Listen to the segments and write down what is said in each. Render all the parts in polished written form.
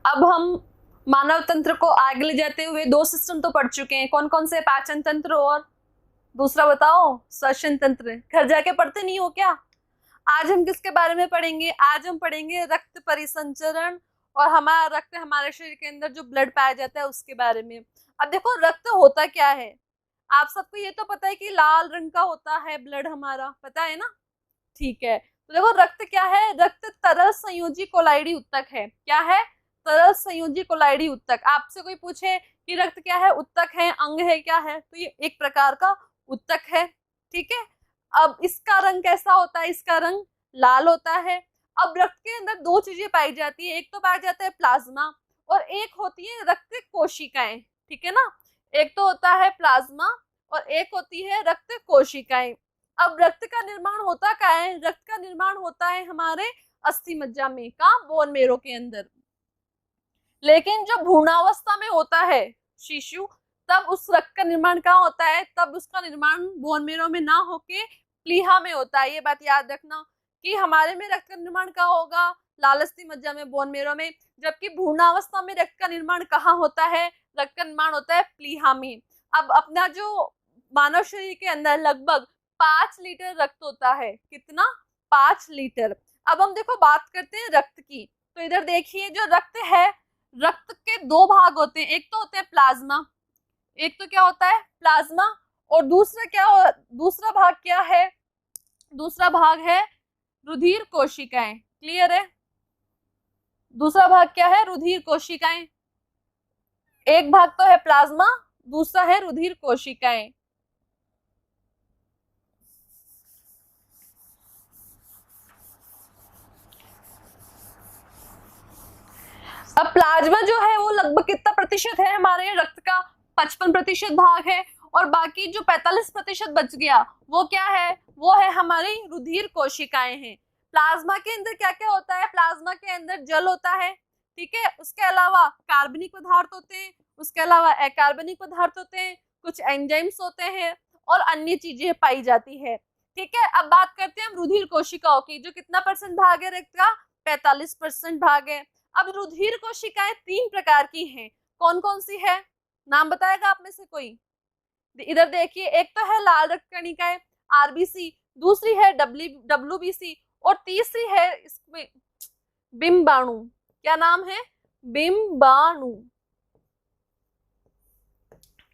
अब हम मानव तंत्र को आगे ले जाते हुए दो सिस्टम तो पढ़ चुके हैं, कौन कौन से? पाचन तंत्र और दूसरा बताओ श्वसन तंत्र। घर जाके पढ़ते नहीं हो क्या? आज हम किसके बारे में पढ़ेंगे? आज हम पढ़ेंगे रक्त परिसंचरण और हमारा रक्त, हमारे शरीर के अंदर जो ब्लड पाया जाता है उसके बारे में। अब देखो रक्त होता क्या है, आप सबको ये तो पता है कि लाल रंग का होता है ब्लड, हमारा पता है ना? ठीक है, तो देखो रक्त क्या है? रक्त तरल संयोजी कोलाइडी उत्तक है। क्या है? तरल संयोजी कोलाइडी उत्तक। आपसे कोई पूछे कि रक्त क्या है? उत्तक है, अंग है, क्या है? तो ये एक प्रकार का उत्तक है। ठीक है, अब इसका रंग कैसा होता है? इसका रंग लाल होता है। अब रक्त के अंदर दो चीजें पाई जाती है, एक तो पाया जाता है प्लाज्मा और एक होती है रक्त कोशिकाएं। ठीक है ना, एक तो होता है प्लाज्मा और एक होती है रक्त कोशिकाएं। अब रक्त का निर्माण होता क्या है? रक्त का निर्माण होता है हमारे अस्थि मज्जा में, का बोन मेरो के अंदर। लेकिन जब भ्रूणावस्था में होता है शिशु, तब उस रक्त का निर्माण कहाँ होता है? तब उसका निर्माण बोन मेरो में ना होके प्लीहा में होता है। ये बात याद रखना कि हमारे में रक्त का निर्माण कहाँ होगा? लाल अस्थि मज्जा में, बोन मेरो में। जबकि भ्रूणावस्था में रक्त का निर्माण कहाँ होता है? रक्त का निर्माण होता है प्लीहा में। अब अपना जो मानव शरीर के अंदर लगभग 5 लीटर रक्त होता है। कितना? 5 लीटर। अब हम देखो बात करते हैं रक्त की, तो इधर देखिए जो रक्त है, रक्त के दो भाग होते हैं, एक तो होते हैं प्लाज्मा, एक तो क्या होता है? प्लाज्मा। और दूसरा क्या दूसरा भाग क्या है? दूसरा भाग है रुधिर कोशिकाएं। क्लियर है? दूसरा भाग क्या है? रुधिर कोशिकाएं। एक भाग तो है प्लाज्मा, दूसरा है रुधिर कोशिकाएं। अब प्लाज्मा जो है वो लगभग कितना प्रतिशत है? हमारे रक्त का 55% भाग है और बाकी जो 45% बच गया वो क्या है? वो है हमारी रुधिर कोशिकाएं हैं। प्लाज्मा के अंदर क्या क्या होता है? प्लाज्मा के अंदर जल होता है, ठीक है, उसके अलावा कार्बनिक पदार्थ होते हैं, उसके अलावा अकार्बनिक पदार्थ होते हैं, कुछ एंजाइम्स होते हैं और अन्य चीजें पाई जाती है। ठीक है, अब बात करते हैं हम रुधिर कोशिकाओं की, जो कितना परसेंट भाग है रक्त का? 45% भाग है। अब रुधिर कोशिकाएं 3 प्रकार की हैं, कौन कौन सी है? नाम बताएगा आप में से कोई? इधर देखिए, एक तो है लाल रक्त कणिकाएं आरबीसी, दूसरी है डब्ल्यूबीसी और तीसरी है इसमें बिंबाणु। क्या नाम है? बिंबाणु।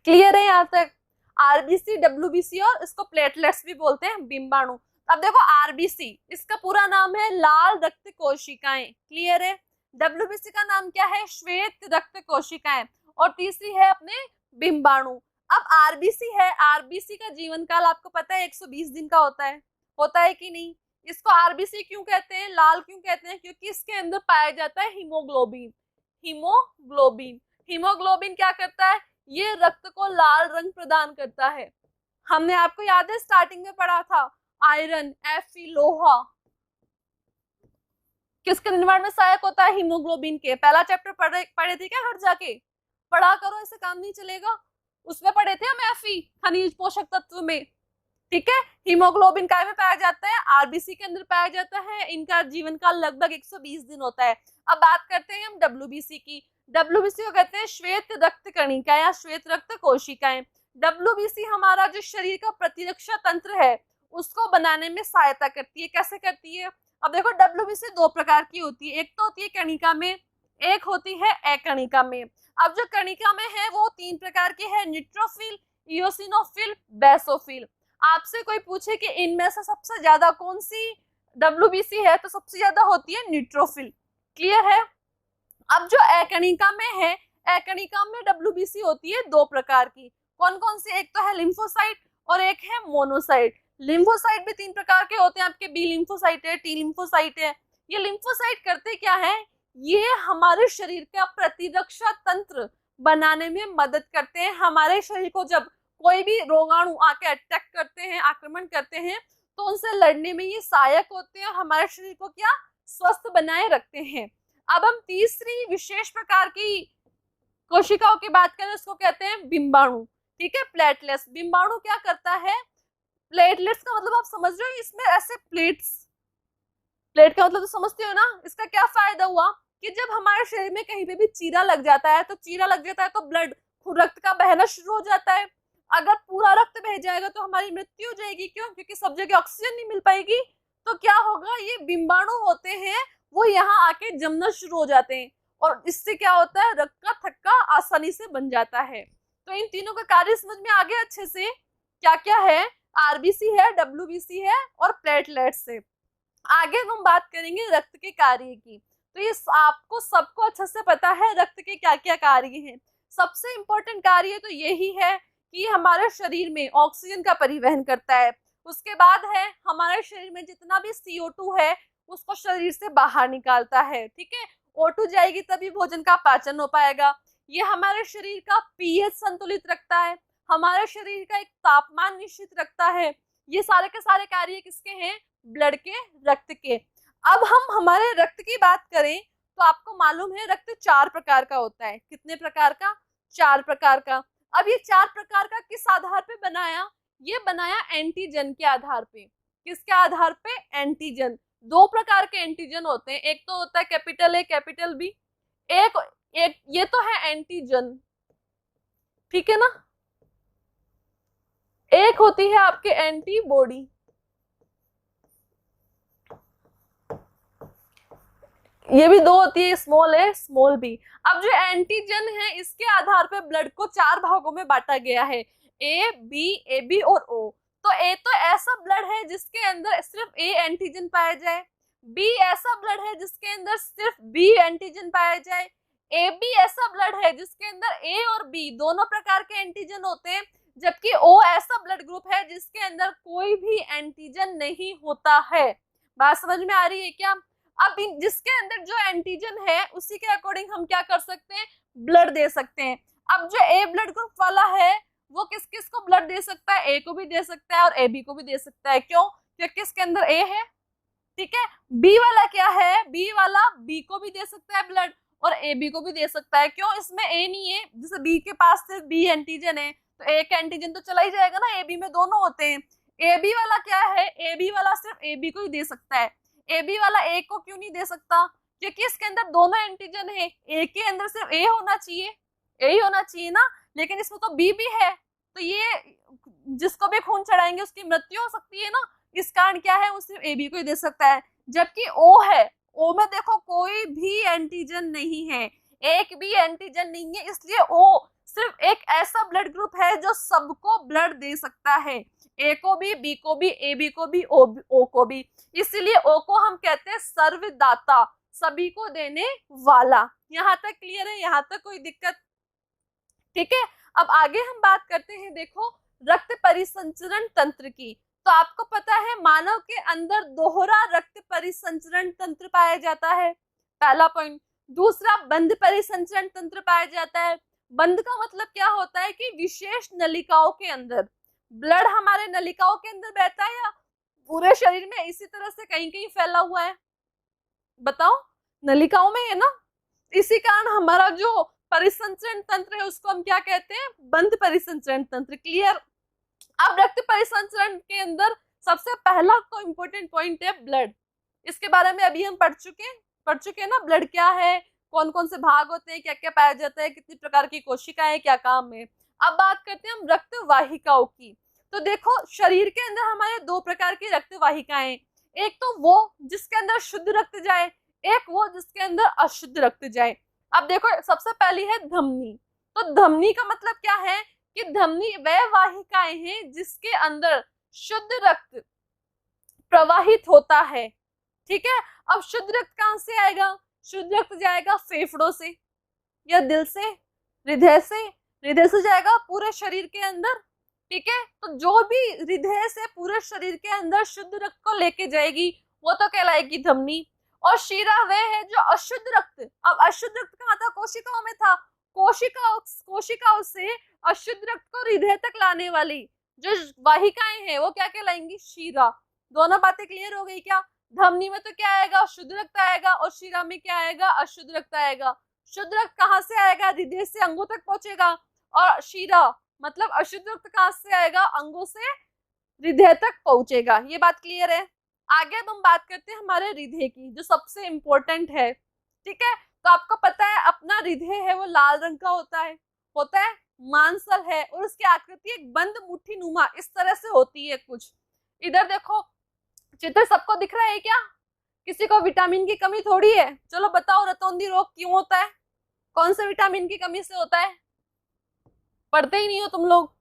क्लियर है यहाँ तक? आरबीसी, डब्ल्यूबीसी और इसको प्लेटलेट्स भी बोलते हैं, बिंबाणु। अब देखो आरबीसी, इसका पूरा नाम है लाल रक्त कोशिकाएं। क्लियर है? डब्ल्यूबीसी का नाम क्या है? श्वेत रक्त कोशिकाएं। और तीसरी है अपने बिंबाणु। अब आरबीसी है, आरबीसी का जीवन काल आपको पता है 120 दिन का होता है कि नहीं? इसको आरबीसी क्यों कहते हैं, लाल क्यों कहते हैं? क्योंकि इसके अंदर पाया जाता है हीमोग्लोबिन। हीमोग्लोबिन, हीमोग्लोबिन क्या करता है? ये रक्त को लाल रंग प्रदान करता है। हमने, आपको याद है स्टार्टिंग में पढ़ा था, आयरन, Fe, लोहा किसके निर्माण में सहायक होता है? हीमोग्लोबिन के। पहला चैप्टर पढ़े थे क्या? घर जाके पढ़ा करो, ऐसे काम नहीं चलेगा। उसमें पढ़े थे हम Fe, खनिज पोषक तत्व में। ठीक है, हीमोग्लोबिन काय में पाया जाता है? आरबीसी के अंदर पाया जाता है। इनका जीवन काल लगभग 120 दिन होता है। अब बात करते हैं हम डब्ल्यूबीसी की। डब्ल्यूबीसी को कहते हैं श्वेत रक्त कणिका या श्वेत रक्त कोशिकाएं। डब्ल्यूबीसी हमारा जो शरीर का प्रतिरक्षा तंत्र है उसको बनाने में सहायता करती है। कैसे करती है? अब देखो डब्ल्यूबीसी 2 प्रकार की होती है, एक तो होती है कणिका में, एक होती है अकणिका में। अब जो कणिका में है वो 3 प्रकार की है, न्यूट्रोफिल, इओसिनोफिल, बेसोफिल। आपसे कोई पूछे कि इनमें से सबसे ज्यादा कौन सी डब्ल्यूबीसी है, तो सबसे ज्यादा होती है न्यूट्रोफिल। क्लियर है? अब जो अकणिका में है, अकणिका में डब्ल्यूबीसी होती है 2 प्रकार की। कौन कौन सी? एक तो है लिम्फोसाइट और एक है मोनोसाइट। लिम्फोसाइट भी 3 प्रकार के होते हैं आपके, बी लिम्फोसाइट है, टी लिम्फोसाइट है। ये लिम्फोसाइट करते क्या है? ये हमारे शरीर का प्रतिरक्षा तंत्र बनाने में मदद करते हैं। हमारे शरीर को जब कोई भी रोगाणु आके अटैक करते हैं, आक्रमण करते हैं, तो उनसे लड़ने में ये सहायक होते हैं और हमारे शरीर को क्या? स्वस्थ बनाए रखते हैं। अब हम तीसरी विशेष प्रकार की कोशिकाओं की बात करें, उसको कहते हैं बिंबाणु। ठीक है, प्लेटलेट्स। बिंबाणु क्या करता है? प्लेटलेट्स का मतलब आप समझ रहे हो, इसमें ऐसे प्लेट का मतलब तो समझते हो ना? इसका क्या फायदा हुआ? कि जब हमारे शरीर में कहीं पे भी चीरा लग जाता है, तो चीरा लग जाता है तो ब्लड, रक्त का बहना शुरू हो जाता है। अगर पूरा रक्त बह जाएगा तो हमारी मृत्यु हो जाएगी। क्यों? क्योंकि सब जगह ऑक्सीजन नहीं मिल पाएगी। तो क्या होगा, ये बिंबाणु होते हैं वो यहाँ आके जमना शुरू हो जाते हैं, और इससे क्या होता है, रक्त का थक्का आसानी से बन जाता है। तो इन तीनों का कार्य समझ में आ गया अच्छे से, क्या क्या है, आरबीसी है, डब्ल्यूबीसी है और प्लेटलेट्स है। आगे हम बात करेंगे रक्त के कार्य की। तो ये आपको सबको अच्छे से पता है रक्त के क्या क्या कार्य हैं। सबसे इंपॉर्टेंट कार्य तो यही है कि हमारे शरीर में ऑक्सीजन का परिवहन करता है। उसके बाद है हमारे शरीर में जितना भी CO2 है उसको शरीर से बाहर निकालता है। ठीक है, O2 जाएगी तभी भोजन का पाचन हो पाएगा। ये हमारे शरीर का पीएच संतुलित रखता है, हमारे शरीर का एक तापमान निश्चित रखता है। ये सारे के सारे कार्य किसके हैं, ब्लड के, रक्त के। अब हम हमारे रक्त की बात करें तो आपको मालूम है रक्त 4 प्रकार का होता है। कितने प्रकार का? 4 प्रकार का। अब ये 4 प्रकार का किस आधार पे बनाया? ये बनाया एंटीजन के आधार पे। किसके आधार पे? एंटीजन। 2 प्रकार के एंटीजन होते हैं, एक तो होता है कैपिटल ए कैपिटल बी, एक ये तो है एंटीजन, ठीक है ना। एक होती है आपके एंटीबॉडी, ये भी 2 होती है, स्मॉल ए स्मॉल बी। अब जो एंटीजन है इसके आधार पे ब्लड को 4 भागों में बांटा गया है, ए बी और ओ। तो ए तो ऐसा ब्लड है जिसके अंदर सिर्फ ए एंटीजन पाया जाए, बी ऐसा ब्लड है जिसके अंदर सिर्फ बी एंटीजन पाया जाए, ए बी ऐसा ब्लड है जिसके अंदर ए और बी दोनों प्रकार के एंटीजन होते हैं, जबकि ओ ऐसा ब्लड ग्रुप है जिसके अंदर कोई भी एंटीजन नहीं होता है। बात समझ में आ रही है क्या? अब जिसके अंदर जो एंटीजन है उसी के अकॉर्डिंग हम क्या कर सकते हैं, ब्लड दे सकते हैं। अब जो ए ब्लड ग्रुप वाला है वो किस किस को ब्लड दे सकता है, ए को भी दे सकता है और ए बी को भी दे सकता है। क्यों? क्योंकि इसके अंदर ए है, ठीक है। बी वाला क्या है, बी वाला बी को भी दे सकता है ब्लड और ए बी को भी दे सकता है। क्यों? इसमें ए नहीं है, जैसे बी के पास सिर्फ बी एंटीजन है तो एक एंटीजन तो चला ही जाएगा ना, ए बी में दोनों होते हैं। ए बी वाला क्या है, ए बी वाला सिर्फ ए बी को ही दे सकता है। ए बी वाला ए को क्यों नहीं दे सकता? क्योंकि इसके अंदर दोनों एंटीजन है, ए के अंदर सिर्फ ए होना चाहिए, ए ही होना चाहिए ना, लेकिन इसमें तो बी भी है, तो ये जिसको भी खून चढ़ाएंगे उसकी मृत्यु हो सकती है ना। इस कारण क्या है, वो सिर्फ ए बी को ही दे सकता है। जबकि ओ है, ओ में देखो कोई भी एंटीजन नहीं है, एक भी एंटीजन नहीं है, इसलिए ओ सिर्फ एक ऐसा ब्लड ग्रुप है जो सबको ब्लड दे सकता है, ए को भी, बी को भी, ए बी को भी, ओ को भी। इसलिए ओ को हम कहते हैं सर्वदाता, सभी को देने वाला। यहाँ तक क्लियर है? यहाँ तक कोई दिक्कत? ठीक है। अब आगे हम बात करते हैं, देखो रक्त परिसंचरण तंत्र की। तो आपको पता है मानव के अंदर दोहरा रक्त परिसंचरण तंत्र पाया जाता है, पहला पॉइंट। दूसरा, बंद परिसंचरण तंत्र पाया जाता है। बंद का मतलब क्या होता है कि विशेष नलिकाओं के अंदर ब्लड हमारे नलिकाओं के अंदर बहता है या पूरे शरीर में इसी तरह से कहीं कहीं फैला हुआ है? बताओ, नलिकाओं में है ना। इसी कारण हमारा जो परिसंचरण तंत्र है उसको हम क्या कहते हैं, बंद परिसंचरण तंत्र। क्लियर? अब रक्त परिसंचरण के अंदर सबसे पहला तो इंपॉर्टेंट पॉइंट है ब्लड। इसके बारे में अभी हम पढ़ चुके हैं ना, ब्लड क्या है, कौन कौन से भाग होते हैं, क्या क्या पाया जाता है, कितनी प्रकार की कोशिकाएं, क्या काम है। अब बात करते हैं हम रक्त वाहिकाओं की। तो देखो शरीर के अंदर हमारे 2 प्रकार की रक्त वाहिकाएं, एक तो वो जिसके अंदर शुद्ध रक्त जाए, एक वो जिसके अंदर अशुद्ध रक्त जाए। अब देखो सबसे पहली है धमनी। तो धमनी का मतलब क्या है कि धमनी वह वाहिकाएं हैं जिसके अंदर शुद्ध रक्त प्रवाहित होता है, ठीक है। अब शुद्ध रक्त कहां से आएगा? शुद्ध रक्त जाएगा फेफड़ों से या दिल से, हृदय से जाएगा पूरे शरीर के अंदर, ठीक है। तो जो भी हृदय से पूरे शरीर के अंदर शुद्ध रक्त को लेके जाएगी वो तो कहलाएगी धमनी। और शीरा वह है जो अशुद्ध रक्त, अब अशुद्ध रक्त कहाँ था? कोशिकाओं में था। कोशिकाओं से अशुद्ध रक्त को हृदय तक लाने वाली जो वाहिकाएं हैं वो क्या कहलाएंगी? शीरा। दोनों बातें क्लियर हो गई क्या? धमनी में तो क्या आएगा? शुद्ध रक्त आएगा, और शीरा में क्या आएगा? अशुद्ध रक्त आएगा। शुद्ध रक्त कहाँ से आएगा? हृदय से अंगों तक पहुंचेगा, और शीरा मतलब अशुद्ध रक्त कहाँ से आएगा? अंगों से हृदय तक पहुंचेगा। ये बात क्लियर है? आगे अब हम बात करते हैं हमारे हृदय की, जो सबसे इंपॉर्टेंट है, ठीक है। तो आपको पता है अपना हृदय है वो लाल रंग का होता है, मांसल है, और उसकी आकृति एक बंद मुट्ठी नुमा इस तरह से होती है कुछ। इधर देखो चित्र सबको दिख रहा है क्या? किसी को विटामिन की कमी थोड़ी है। चलो बताओ रतौंधी रोग क्यों होता है? कौन से विटामिन की कमी से होता है? पढ़ते ही नहीं हो तुम लोग।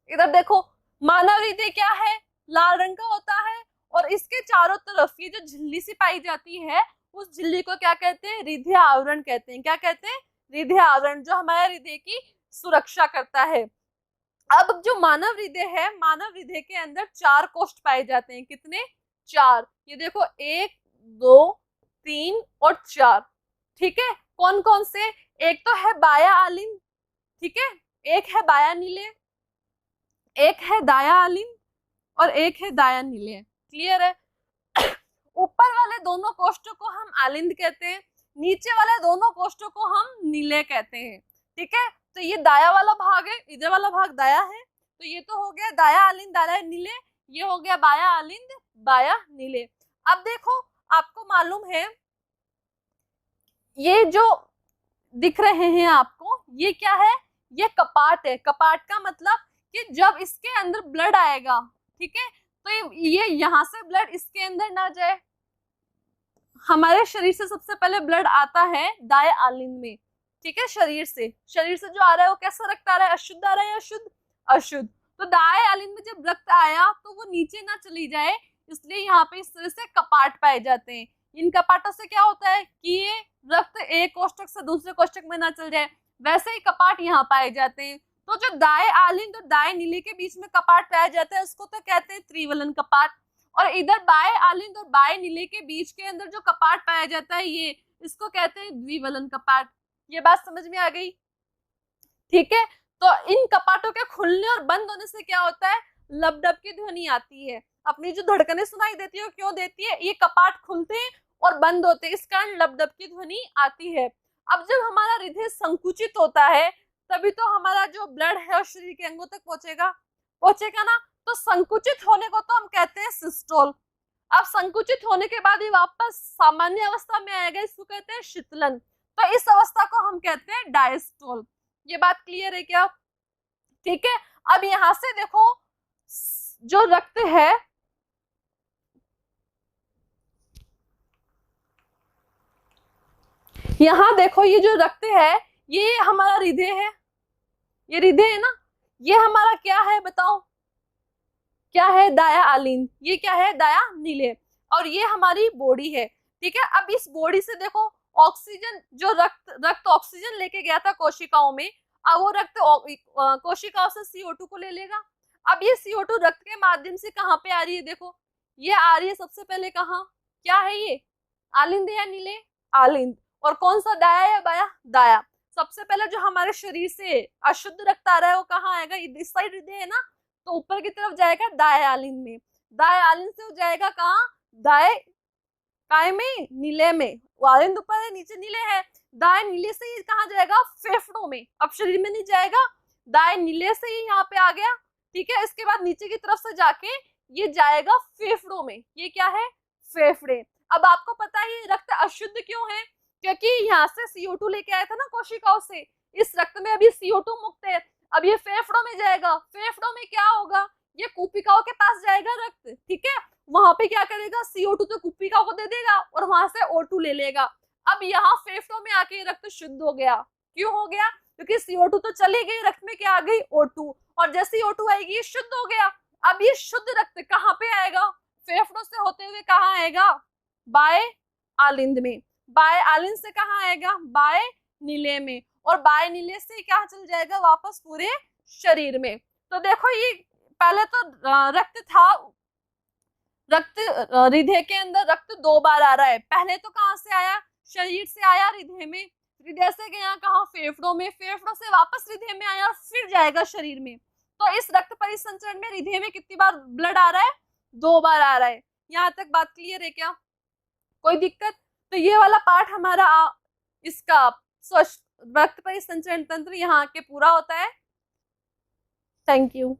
इधर देखो मानव हृदय क्या है? लाल रंग का होता है, और इसके चारों तरफ ये जो झिल्ली सी पाई जाती है उस झिल्ली को क्या कहते हैं? हृदय आवरण कहते हैं। क्या कहते हैं? हृदय आवरण, जो हमारे हृदय की सुरक्षा करता है। अब जो मानव हृदय है, मानव हृदय के अंदर 4 कोष्ठ पाए जाते हैं। कितने? 4। ये देखो 1 2 3 और 4। ठीक है, कौन कौन से? एक तो है बाया आलिंद, ठीक है, एक है बाया नीले, एक है दाया आलिंद और एक है दाया नीले। क्लियर है? ऊपर वाले दोनों कोष्ठों को हम आलिंद कहते हैं, नीचे वाले दोनों कोष्ठों को हम नीले कहते हैं। ठीक है, तो ये दाया वाला भाग है, इधर वाला भाग दाया है, तो ये तो हो गया दाया आलिंद दाया नीले, ये हो गया बाया आलिंद बाया नीले। अब देखो आपको मालूम है ये जो दिख रहे हैं आपको, ये क्या है? ये कपाट है। कपाट का मतलब कि जब इसके अंदर ब्लड आएगा, ठीक है, तो ये यहाँ से ब्लड इसके अंदर ना जाए। हमारे शरीर से सबसे पहले ब्लड आता है दाएं आलिंद में, ठीक है, शरीर से जो आ रहा है वो कैसा रक्त आ रहा है? अशुद्ध आ रहा है या शुद्ध? अशुद्ध। तो दाएं आलिंद में जब रक्त आया तो वो नीचे ना चली जाए, इसलिए यहाँ पे इस तरह से कपाट पाए जाते हैं। इन कपाटों से क्या होता है कि ये रक्त एक कोष्ठक से दूसरे कोष्ठक में ना चल जाए, वैसे ही कपाट यहाँ पाए जाते हैं। तो जो दाएं आलिंद और दाएं नीले के बीच में कपाट पाया जाता है उसको तो कहते हैं त्रिवलन कपाट, और इधर बाएं आलिंद और बाएं नीले के बीच के अंदर जो कपाट पाया जाता है ये, इसको कहते हैं द्विवलन कपाट। ये बात समझ में आ गई? ठीक है, तो इन कपाटों के खुलने और बंद होने से क्या होता है? लबडब की ध्वनि आती है। अपनी जो धड़कनें सुनाई देती है क्यों देती है? ये कपाट खुलते हैं और बंद होते हैं, इस कारण लबडब की ध्वनि आती है। अब जब हमारा हृदय संकुचित होता है तभी तो हमारा जो ब्लड है शरीर के अंगों तक पहुंचेगा ना। तो संकुचित होने को तो हम कहते हैं सिस्टोल। अब संकुचित होने के बाद ही वापस सामान्य अवस्था में आएगा, इसको कहते हैं शीतलन। तो इस अवस्था को हम कहते हैं डायस्टोल। ये बात क्लियर है क्या? ठीक है, अब यहां से देखो जो रक्त है, यहां देखो ये जो रक्त है ये हमारा हृदय है, ये हृदय है ना, ये हमारा क्या है बताओ? क्या है? दाया आलिंद। ये क्या है? दाया नीले। और ये हमारी बॉडी है। ठीक है, अब इस बॉडी से देखो ऑक्सीजन, जो रक्त ऑक्सीजन लेके गया था कोशिकाओं में, अब वो रक्त कोशिकाओं से CO2 को ले लेगा। अब ये CO2 रक्त के माध्यम से कहाँ पे आ रही है? देखो ये आ रही है सबसे पहले कहाँ? क्या है ये? आलिंद या नीले? आलिंद। और कौन सा? दाया या बाया? दाया। सबसे पहले जो हमारे शरीर से अशुद्ध रक्त आ रहा है वो कहाँ आएगा? इस साइड हृदय है ना, तो ऊपर की तरफ जाएगा दाएं आलिंद में। दाएं आलिंद से जाएगा कहाँ? दाएं काय में? नीले में। आलिंद ऊपर है, नीचे नीले है। दाएं नीले से ये कहाँ जाएगा? फेफड़ों में। अब शरीर में नहीं जाएगा, दाएं नीले से ही यहाँ पे आ गया। ठीक है, इसके बाद नीचे की तरफ से जाके ये जाएगा फेफड़ों में। ये क्या है? फेफड़े। अब आपको पता है ये रक्त अशुद्ध क्यों है? क्योंकि यहाँ से CO2 लेके आया था ना कोशिकाओं से, इस रक्त में अभी CO2 मुक्त है। अब ये फेफड़ों में जाएगा, फेफड़ों में क्या होगा? ये कूपिकाओं के पास जाएगा रक्त, ठीक है, वहां पे क्या करेगा? CO2 तो कूपिकाओं को दे देगा और वहां से O2 ले लेगा। अब यहाँ फेफड़ों में आके रक्त शुद्ध हो गया। क्यों हो गया? क्योंकि CO2 तो चली गई, रक्त में क्या आ गई? O2, और जैसे O2 आएगी ये शुद्ध हो गया। अब ये शुद्ध रक्त कहाँ पे आएगा? फेफड़ों से होते हुए कहाँ आएगा? बाएं आलिंद में। बाएं आलिंद से कहाँ आएगा? बाएं नीले में। और बाएं नीले से क्या चल जाएगा? वापस पूरे शरीर में। तो देखो ये पहले तो रक्त था, रक्त हृदय के अंदर रक्त 2 बार आ रहा है। पहले तो कहाँ से आया? शरीर से आया हृदय में, हृदय से गया कहाँ? फेफड़ों में, फेफड़ों से वापस हृदय में आया और फिर जाएगा शरीर में। तो इस रक्त परिसंचरण में हृदय में कितनी बार ब्लड आ रहा है? 2 बार आ रहा है। यहाँ तक बात क्लियर है क्या? कोई दिक्कत? तो ये वाला पार्ट हमारा इसका रक्त परिसंचरण तंत्र यहाँ के पूरा होता है। Thank you.